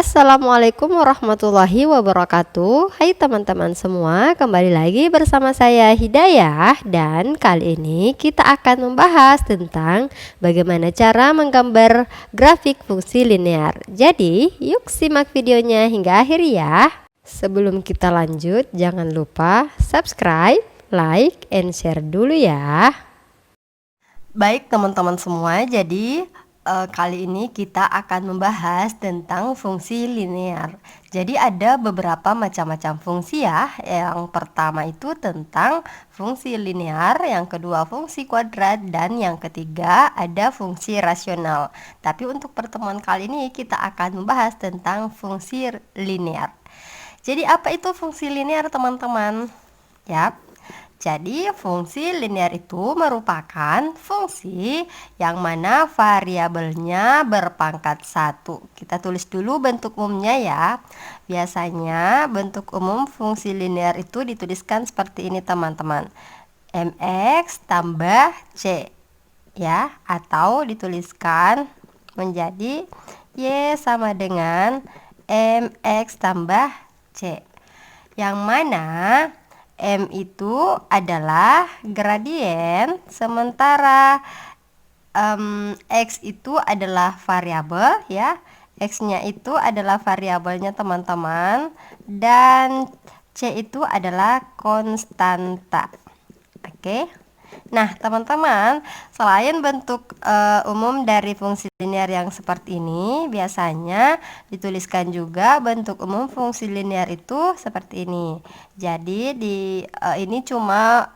Assalamualaikum warahmatullahi wabarakatuh. Hai teman-teman semua, kembali lagi bersama saya Hidayah. Dan kali ini kita akan membahas tentang bagaimana cara menggambar grafik fungsi linear. Jadi yuk simak videonya hingga akhir ya. Sebelum kita lanjut, jangan lupa subscribe, like, and share dulu ya. Baik teman-teman semua, jadi kali ini kita akan membahas tentang fungsi linear. Jadi ada beberapa macam-macam fungsi ya. Yang pertama itu tentang fungsi linear, yang kedua fungsi kuadrat, dan yang ketiga ada fungsi rasional. Tapi untuk pertemuan kali ini kita akan membahas tentang fungsi linear. Jadi apa itu fungsi linear teman-teman? Yap. Jadi fungsi linear itu merupakan fungsi yang mana variabelnya berpangkat 1. Kita tulis dulu bentuk umumnya ya. Biasanya bentuk umum fungsi linear itu dituliskan seperti ini teman-teman. Mx tambah C ya, atau dituliskan menjadi Y sama dengan Mx tambah C. Yang mana M itu adalah gradien, sementara X itu adalah variabel ya. X-nya itu adalah variabelnya teman-teman, dan C itu adalah konstanta. Oke. Nah, teman-teman, selain bentuk umum dari fungsi linear yang seperti ini, biasanya dituliskan juga bentuk umum fungsi linear itu seperti ini. Jadi ini cuma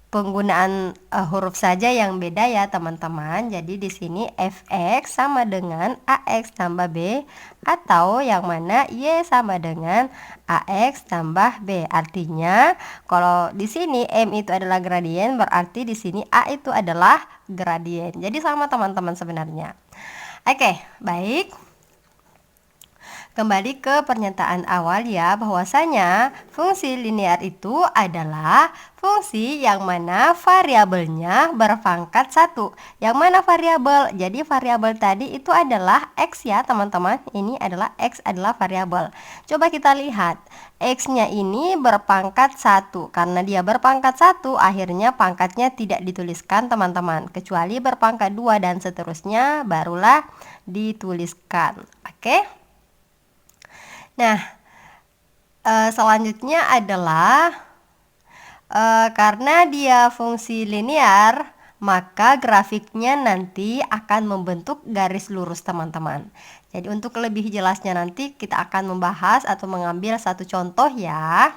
penggunaan huruf saja yang beda ya teman-teman. Jadi di sini fx sama dengan ax tambah b, atau yang mana y sama dengan ax tambah b. Artinya kalau di sini m itu adalah gradien, berarti di sini a itu adalah gradien. Jadi sama teman-teman sebenarnya. Oke, baik. Kembali ke pernyataan awal ya, bahwasanya fungsi linear itu adalah fungsi yang mana variabelnya berpangkat 1. Yang mana variabel? Jadi variabel tadi itu adalah X ya teman-teman. Ini adalah X adalah variabel. Coba kita lihat. X-nya ini berpangkat 1. Karena dia berpangkat 1, akhirnya pangkatnya tidak dituliskan teman-teman. Kecuali berpangkat 2 dan seterusnya barulah dituliskan. Oke? Nah, selanjutnya adalah karena dia fungsi linear, maka grafiknya nanti akan membentuk garis lurus teman-teman. Jadi untuk lebih jelasnya nanti kita akan membahas atau mengambil satu contoh ya.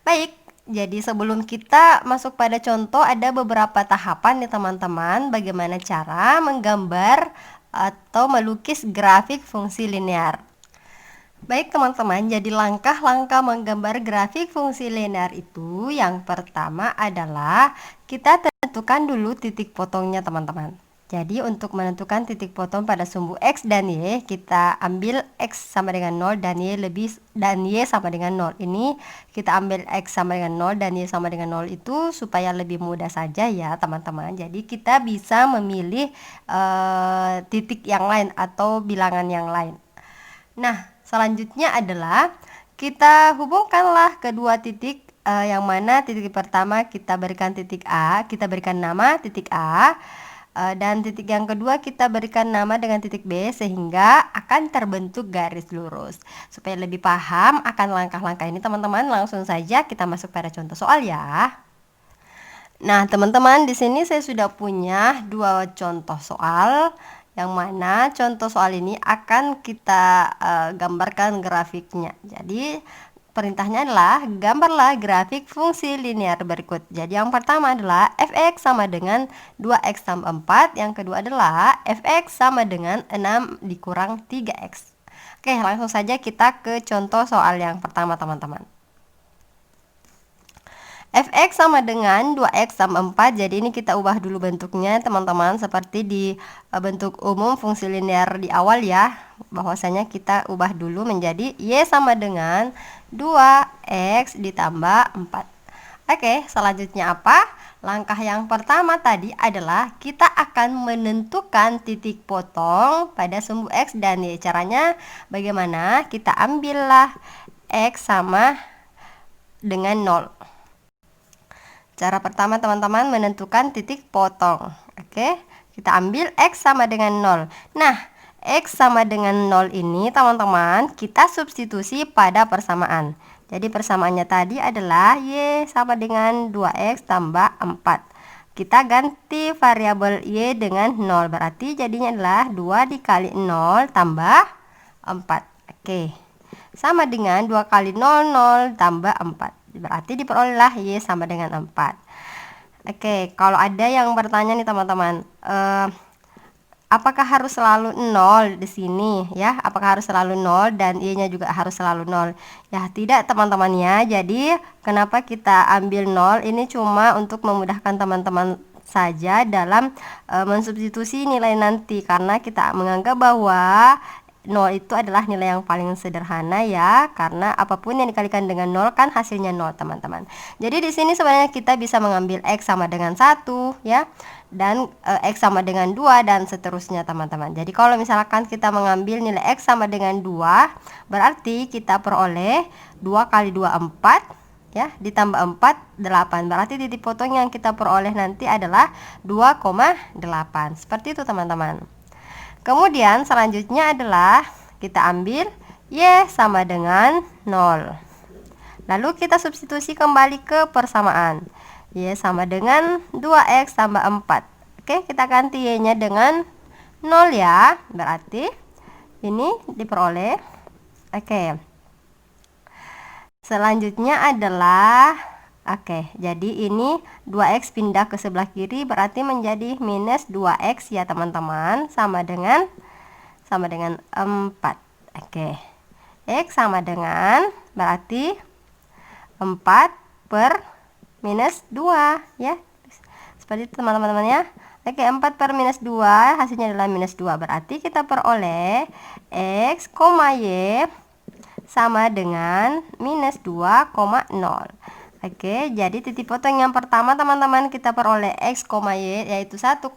Baik, jadi sebelum kita masuk pada contoh, ada beberapa tahapan nih teman-teman, bagaimana cara menggambar atau melukis grafik fungsi linear. Baik teman-teman, jadi langkah-langkah menggambar grafik fungsi linear itu yang pertama adalah kita tentukan dulu titik potongnya teman-teman. Jadi untuk menentukan titik potong pada sumbu X dan Y, kita ambil X sama dengan 0 dan Y sama dengan 0. Ini kita ambil X sama dengan 0 dan Y sama dengan 0 itu supaya lebih mudah saja ya teman-teman. Jadi kita bisa memilih titik yang lain atau bilangan yang lain. Nah, selanjutnya adalah kita hubungkanlah kedua titik, yang mana titik pertama kita berikan titik A, kita berikan nama titik A, dan titik yang kedua kita berikan nama dengan titik B, sehingga akan terbentuk garis lurus. Supaya lebih paham akan langkah-langkah ini teman-teman, langsung saja kita masuk pada contoh soal ya. Nah, teman-teman, di sini saya sudah punya dua contoh soal, yang mana contoh soal ini akan kita gambarkan grafiknya. Jadi perintahnya adalah gambarlah grafik fungsi linear berikut. Jadi yang pertama adalah fx sama dengan 2x tambah 4. Yang kedua adalah fx sama dengan 6 dikurang 3x. Oke, langsung saja kita ke contoh soal yang pertama teman-teman. Fx sama dengan 2x tambah 4. Jadi ini kita ubah dulu bentuknya teman-teman, seperti di bentuk umum fungsi linear di awal ya. Bahwasanya kita ubah dulu menjadi y sama dengan 2x ditambah 4. Oke, selanjutnya apa? Langkah yang pertama tadi adalah kita akan menentukan titik potong pada sumbu X dan Y. Caranya bagaimana? Kita ambillah X sama dengan 0. Cara pertama teman-teman menentukan titik potong. Oke, kita ambil X sama dengan 0. Nah, X sama dengan 0 ini teman-teman kita substitusi pada persamaan. Jadi persamaannya tadi adalah Y sama dengan 2X tambah 4. Kita ganti variabel Y dengan 0. Berarti jadinya adalah 2 dikali 0 tambah 4. Oke, sama dengan 2 kali 0, 0 tambah 4. Berarti diperolehlah Y sama dengan 4. Oke, kalau ada yang bertanya nih teman-teman, apakah harus selalu 0 di sini ya? Apakah harus selalu 0 dan Y-nya juga harus selalu 0? Ya, tidak teman-teman ya. Jadi, kenapa kita ambil 0? Ini cuma untuk memudahkan teman-teman saja dalam mensubstitusi nilai nanti, karena kita menganggap bahwa 0 itu adalah nilai yang paling sederhana ya, karena apapun yang dikalikan dengan 0 kan hasilnya 0 teman-teman. Jadi di sini sebenarnya kita bisa mengambil X sama dengan 1 ya, dan X sama dengan 2 dan seterusnya teman-teman. Jadi kalau misalkan kita mengambil nilai X sama dengan 2, berarti kita peroleh 2 kali 2 4 ya, ditambah 4 8. Berarti titik potong yang kita peroleh nanti adalah 2,8. Seperti itu teman-teman. Kemudian selanjutnya adalah kita ambil Y sama dengan 0. Lalu kita substitusi kembali ke persamaan. Y sama dengan 2X tambah 4. Oke, kita ganti Y-nya dengan 0 ya. Berarti ini diperoleh. Oke. Selanjutnya adalah jadi ini 2X pindah ke sebelah kiri, berarti menjadi minus 2X ya teman-teman, sama dengan 4. Oke, X sama dengan berarti 4 per minus 2 ya. Seperti itu teman-teman ya. Oke, 4 per minus 2 hasilnya adalah minus 2. Berarti kita peroleh X, Y sama dengan minus 2,0. Oke, jadi titik potong yang pertama teman-teman kita peroleh X, Y yaitu 1,4,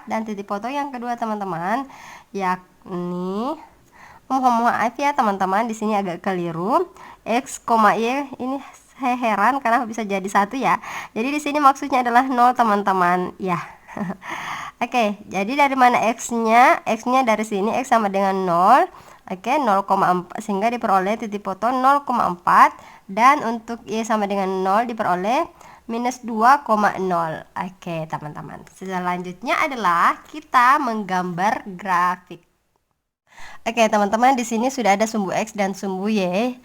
dan titik potong yang kedua teman-teman yakni mohon maaf ya teman-teman, di sini agak keliru. X, Y ini saya heran karena bisa jadi 1 ya. Jadi di sini maksudnya adalah 0 teman-teman ya. Oke, jadi dari mana X-nya? X-nya dari sini, X sama dengan 0. Oke, 0,4 sehingga diperoleh titik potong 0,4, dan untuk Y sama dengan 0 diperoleh minus 2,0. Oke teman-teman, selanjutnya adalah kita menggambar grafik. Oke teman-teman, di sini sudah ada sumbu X dan sumbu Y.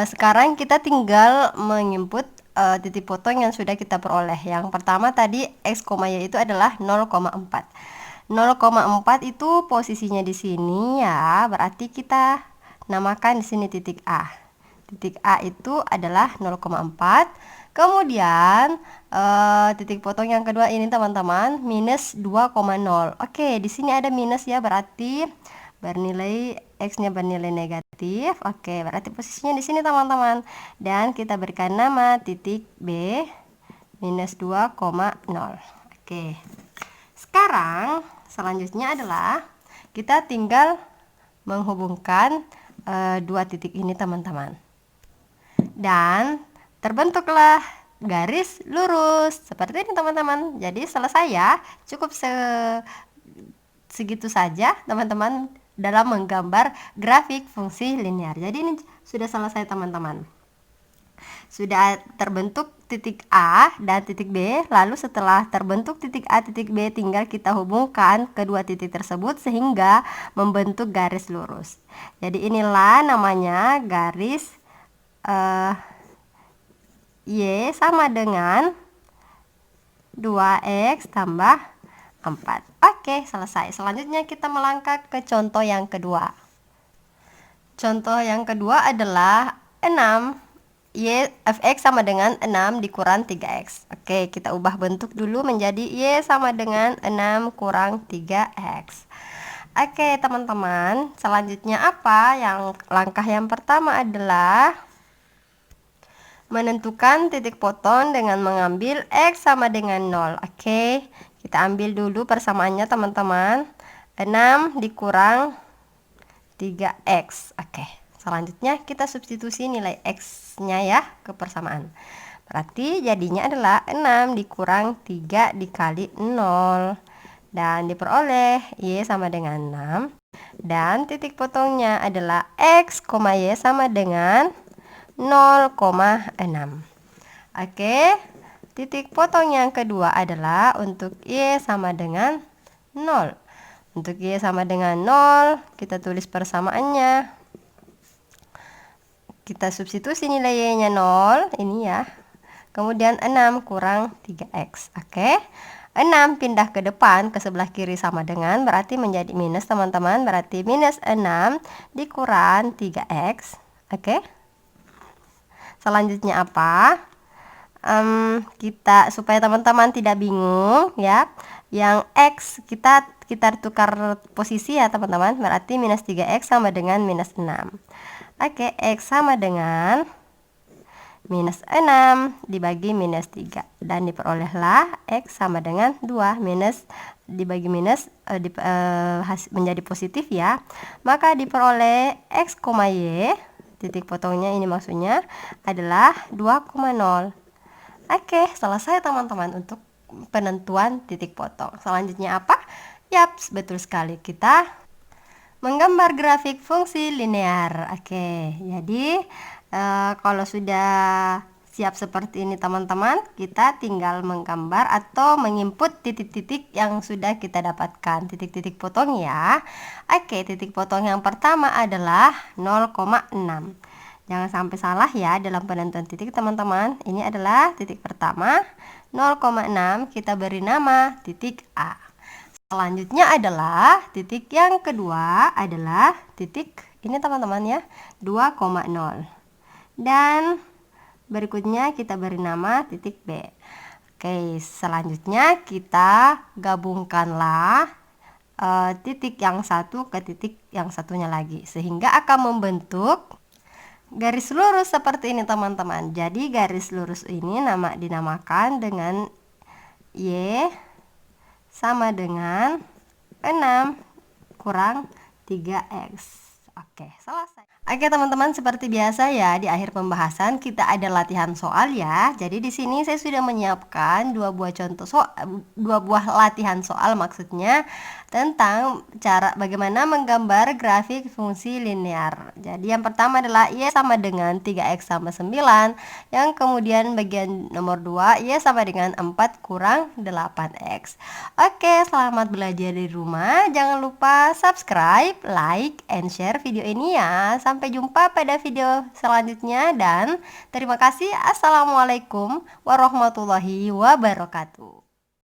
Sekarang kita tinggal menginput titik potong yang sudah kita peroleh. Yang pertama tadi X, Y itu adalah 0,4. 0,4 itu posisinya di sini ya, berarti kita namakan di sini titik A. Titik A itu adalah 0,4. Kemudian titik potong yang kedua ini teman-teman minus 2,0. Oke, di sini ada minus ya, berarti bernilai X-nya bernilai negatif. Oke, berarti posisinya di sini teman-teman. Dan kita berikan nama titik B minus 2,0. Oke. Sekarang selanjutnya adalah kita tinggal menghubungkan dua titik ini teman-teman, dan terbentuklah garis lurus seperti ini teman-teman. Jadi selesai ya, cukup segitu saja teman-teman dalam menggambar grafik fungsi linear. Jadi ini sudah selesai teman-teman. Sudah terbentuk titik A dan titik B. Lalu setelah terbentuk titik A, titik B, tinggal kita hubungkan kedua titik tersebut sehingga membentuk garis lurus. Jadi inilah namanya garis Y sama dengan 2X tambah 4. Oke, selesai. Selanjutnya kita melangkah ke contoh yang kedua. Contoh yang kedua adalah 6. Y fx sama dengan 6 dikurang 3x. Oke, kita ubah bentuk dulu menjadi Y sama dengan 6 kurang 3x. Oke teman-teman, selanjutnya apa? Langkah yang pertama adalah menentukan titik potong dengan mengambil X sama dengan 0. Oke, kita ambil dulu persamaannya teman-teman. 6 dikurang 3X. Oke, selanjutnya kita substitusi nilai X-nya ya ke persamaan. Berarti jadinya adalah 6 dikurang 3 dikali 0. Dan diperoleh Y sama dengan 6. Dan titik potongnya adalah X, Y sama dengan 0,6. Oke, titik potong yang kedua adalah untuk Y sama dengan 0. Untuk Y sama dengan 0, kita tulis persamaannya. Kita substitusi nilai Y-nya 0, ini ya. Kemudian 6 kurang 3X. Oke. 6 pindah ke depan ke sebelah kiri sama dengan, berarti menjadi minus teman-teman. Berarti minus 6 dikurang 3X. Oke. Selanjutnya apa? Kita supaya teman-teman tidak bingung ya. Yang X kita tukar posisi ya teman-teman. Berarti minus 3X sama dengan minus 6. Oke, X sama dengan minus 6 dibagi minus 3. Dan diperolehlah X sama dengan 2. Minus dibagi minus menjadi positif ya. Maka diperoleh X, Y, titik potongnya ini maksudnya adalah 2,0. Oke, selesai teman-teman untuk penentuan titik potong. Selanjutnya apa? Yaps, betul sekali. Kita menggambar grafik fungsi linear. Oke, jadi kalau sudah siap seperti ini teman-teman, kita tinggal menggambar atau menginput titik-titik yang sudah kita dapatkan, titik-titik potong ya. Oke, titik potong yang pertama adalah 0,6. Jangan sampai salah ya dalam penentuan titik teman-teman. Ini adalah titik pertama, 0,6 kita beri nama titik A. Selanjutnya adalah titik yang kedua adalah titik ini teman-teman ya, 2,0. Dan berikutnya kita beri nama titik B. Oke, selanjutnya kita gabungkanlah titik yang satu ke titik yang satunya lagi, sehingga akan membentuk garis lurus seperti ini teman-teman. Jadi garis lurus ini dinamakan dengan Y sama dengan 6 kurang 3X. Oke, selesai. Oke teman-teman, seperti biasa ya di akhir pembahasan kita ada latihan soal ya. Jadi di sini saya sudah menyiapkan dua buah latihan soal maksudnya tentang cara bagaimana menggambar grafik fungsi linear. Jadi yang pertama adalah Y sama dengan 3X sama 9. Yang kemudian bagian nomor 2 Y sama dengan 4 kurang 8X. Oke, selamat belajar di rumah. Jangan lupa subscribe, like, and share video ini ya. Sampai jumpa pada video selanjutnya dan terima kasih. Assalamualaikum warahmatullahi wabarakatuh.